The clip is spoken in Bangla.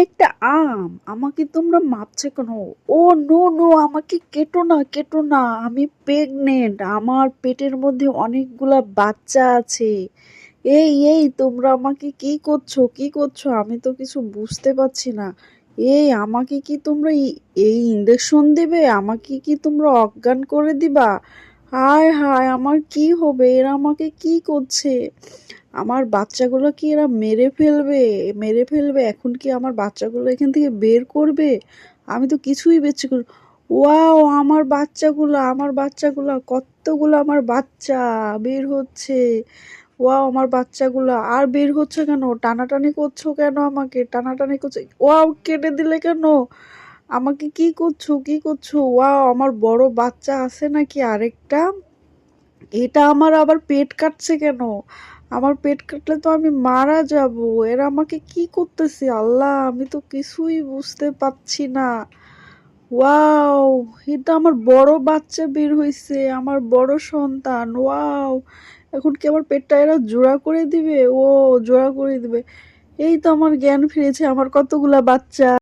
একটা আম, আমাকে তোমরা মারছো কেন? ও নো নো, আমাকে কেটো না, কেটো না, আমি প্রেগনেন্ট, আমার পেটের মধ্যে অনেকগুলা বাচ্চা আছে। এই এই তোমরা আমাকে কি করছো, কি করছো? আমি তো কিছু বুঝতে পারছি না। এই আমাকে কি তোমরা এই ইঞ্জেকশন দেবে? আমাকে কি তোমরা অজ্ঞান করে দিবা? হায় হায়, আমার কি হবে? এরা আমাকে কি করছে? আমার বাচ্চাগুলো কি এরা মেরে ফেলবে? মেরে ফেলবে এখন? কি আমার বাচ্চাগুলো এখান থেকে বের করবে? আমি তো কিছুই বের করি। ওয়াও, আমার বাচ্চাগুলো, আমার বাচ্চাগুলো, কতগুলো আমার বাচ্চা বের হচ্ছে। ওয়াও, আমার বাচ্চাগুলো আর বের হচ্ছে কেন? টানাটানি করছো কেন? আমাকে টানাটানি করছো? ওয়াও, কেটে দিলে কেন? আমাকে কি করছো, কি করছো? ওয়াও, আমার বড় বাচ্চা আছে নাকি আরেকটা? এটা আমার আবার পেট কাটছে কেন? আমার পেট কাটলে তো আমি মারা যাব। এরা আমাকে কি করতেছে? আল্লাহ, আমি তো কিছুই বুঝতে পারছি না। ওয়াও, এটা আমার বড় বাচ্চা বের হইছে, আমার বড় সন্তান। ওয়াও, এখন কি আমার পেটটা এরা জোড়া করে দিবে? ও জোড়া করে দিবে। এই তো আমার জ্ঞান ফিরেছে, আমার কতগুলা বাচ্চা।